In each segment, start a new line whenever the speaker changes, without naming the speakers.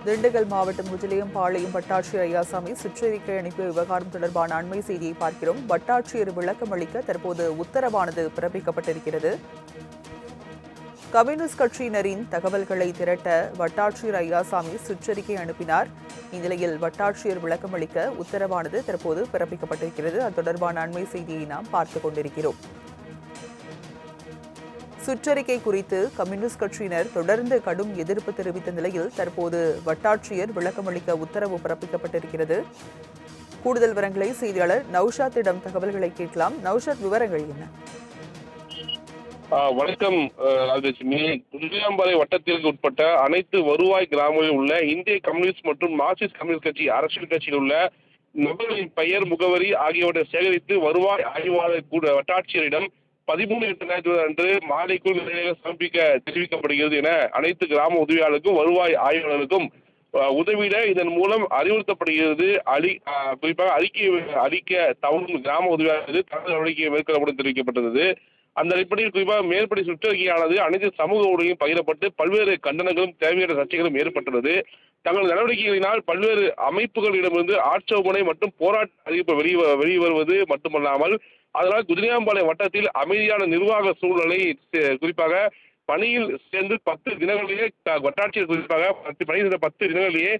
திண்டுக்கல் மாவட்டம் குஜிலியம்பாளையம் வட்டாட்சியர் ஐயாசாமி சுற்றறிக்கை அனுப்பிய விவகாரம் தொடர்பான அண்மை செய்தியை பார்க்கிறோம். வட்டாட்சியர் விளக்கம் அளிக்க தற்போது உத்தரவானது பிறப்பிக்கப்பட்டிருக்கிறது. கம்யூனிஸ்ட் கட்சியினரின் தகவல்களை திரட்ட வட்டாட்சியர் ஐயாசாமி சுற்றறிக்கை அனுப்பினார். இந்நிலையில் வட்டாட்சியர் விளக்கம் அளிக்க உத்தரவானது தற்போது பிறப்பிக்கப்பட்டிருக்கிறது. அது தொடர்பான அண்மை செய்தியை நாம் பார்த்துக் கொண்டிருக்கிறோம். சுற்றறிக்கை குறித்து கம்யூனிஸ்ட் கட்சியினர் தொடர்ந்து கடும் எதிர்ப்பு தெரிவித்த நிலையில் தற்போது வட்டாட்சியர் விளக்கமளிக்க உத்தரவு பிறப்பிக்கப்பட்டிருக்கிறது. கூடுதல் விவரங்களை செய்தியாளர் நௌஷாத்திடம் தகவல்களை கேட்கலாம். நௌஷாத், விவரங்கள் என்ன?
வணக்கம் ராஜலட்சுமி. குஜிலியம்பாளையம் வட்டத்திற்கு உட்பட்ட அனைத்து வருவாய் கிராமங்களில் உள்ள இந்திய கம்யூனிஸ்ட் மற்றும் மார்க்சிஸ்ட் கம்யூனிஸ்ட் கட்சி அரசியல் கட்சியில் உள்ள நபர்களின் பெயர், முகவரி ஆகியவற்றை சேகரித்து வருவாய் ஆய்வாளர் வட்டாட்சியரிடம் 13/8 அன்று மாலைக்குள் சமர்ப்பிக்க தெரிவிக்கப்படுகிறது என அனைத்து கிராம உதவியாளருக்கும் வருவாய் ஆய்வாளருக்கும் உதவிட இதன் மூலம் அறிவுறுத்தப்படுகிறது. குறிப்பாக அறிக்கை அளிக்க தவறும் கிராம உதவியாளருக்கு தகவல் நடவடிக்கை மேற்கொள்ளப்படும் தெரிவிக்கப்பட்டது. அந்த அடிப்படையில் குறிப்பாக மேற்படி சுற்றறிக்கையானது அனைத்து சமூக ஊடகங்களும் பகிரப்பட்டு பல்வேறு கண்டனங்களும் தேவையான சர்ச்சைகளும் ஏற்பட்டுள்ளது. தங்கள் நடவடிக்கைகளினால் பல்வேறு அமைப்புகளிடமிருந்து ஆட்சேபனை மற்றும் போராட்ட அறிவிப்பு வெளிவருவது மட்டுமல்லாமல் அதனால் குஜிலியம்பாளையம் வட்டத்தில் அமைதியான நிர்வாக சூழ்நிலை, குறிப்பாக பணியில் சேர்ந்து 10 தினங்களிலேயே வட்டாட்சியர் குறிப்பாக பணி செய்த 10 தினங்களிலேயே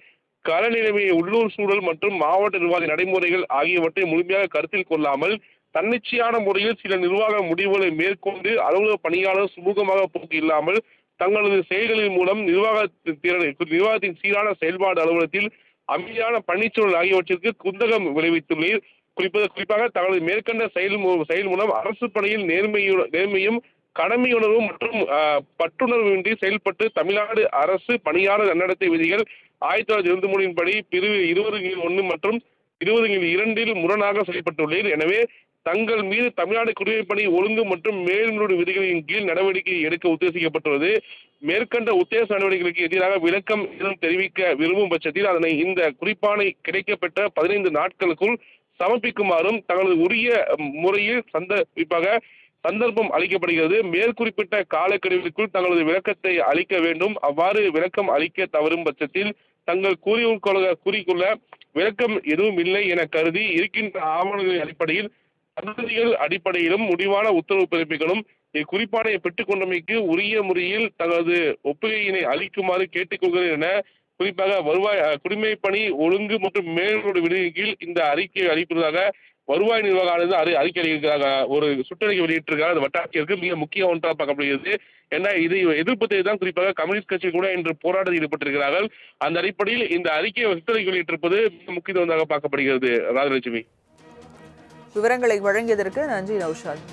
கள நிலைமை, உள்ளூர் சூழல் மற்றும் மாவட்ட நிர்வாக நடைமுறைகள் ஆகியவற்றை முழுமையாக கருத்தில் கொள்ளாமல் தன்னிச்சையான முறையில் சில நிர்வாக முடிவுகளை மேற்கொண்டு அலுவலக பணியாளர் சுமூகமாக போக்கு இல்லாமல் தங்களது செயல்களின் மூலம் நிர்வாகத்தின் சீரான செயல்பாடு அலுவலகத்தில் அமைதியான பணிச்சூழல் ஆகியவற்றிற்கு குந்தகம் விளைவித்துள்ளீர். குறிப்பாக தங்களது மேற்கண்ட செயல் மூலம் அரசு பணியில் நேர்மையும் கடமையுணர்வும் மற்றும் பற்றுணர்வின்றி செயல்பட்டு தமிழ்நாடு அரசு பணியாளர் நன்னடத்தை விதிகள் 1923 படி பிரிவு 20/1 மற்றும் 20/2 முரணாக செயல்பட்டுள்ளீர். எனவே தங்கள் மீது தமிழ்நாடு குடிமைப்பணி ஒழுங்கு மற்றும் மேல்முறை விதிகளின் கீழ் நடவடிக்கை எடுக்க உத்தேசிக்கப்பட்டுள்ளது. மேற்கண்ட உத்தேச நடவடிக்கைகளுக்கு எதிராக விளக்கம் எதுவும் தெரிவிக்க விரும்பும் பட்சத்தில் அதனை இந்த குறிப்பானை கிடைக்கப்பெற்ற 15 நாட்களுக்குள் சமர்ப்பிக்குமாறும் தங்களது உரிய முறையில் சந்தர்ப்பம் அளிக்கப்படுகிறது. மேற்குறிப்பிட்ட காலக்கெடுவிற்குள் தங்களது விளக்கத்தை அளிக்க வேண்டும். அவ்வாறு விளக்கம் அளிக்க தவறும் பட்சத்தில் தங்கள் கூறிக்கொள்ள விளக்கம் எதுவும் இல்லை என கருதி இருக்கின்ற ஆவணங்களின் அடிப்படையில் சந்ததிகள் அடிப்படையிலும் முடிவான உத்தரவு பிறப்பிக்கணும். இக்குறிப்பானை பெற்றுக் கொண்டமைக்கு உரிய முறையில் தங்களது ஒப்புகையினை அளிக்குமாறு கேட்டுக்கொள்கிறேன் என குறிப்பாக வருவாய் குடிமைப்பணி ஒழுங்கு மற்றும் மேல்முறை விதியின் கீழ் இந்த அறிக்கை அளிப்பதாக வருவாய் நிர்வாகம் அறிக்கை அளிக்கிறாங்க. ஒரு சுற்றறிக்கை வெளியிட்டிருக்காங்க. அது வட்டாட்சியருக்கு மிக முக்கிய ஒன்றாக பார்க்கப்படுகிறது. ஏன்னா இதை எதிர்ப்பு தான் குறிப்பாக கம்யூனிஸ்ட் கட்சி கூட இன்று போராட்டத்தில் ஈடுபட்டிருக்கிறார்கள். அந்த அடிப்படையில் இந்த அறிக்கையை சுற்றறிக்கை வெளியிட்டிருப்பது மிக முக்கியத்துவமாக பார்க்கப்படுகிறது. ராஜலட்சுமி,
விவரங்களை வழங்கியதற்கு நன்றி நௌஷாத்.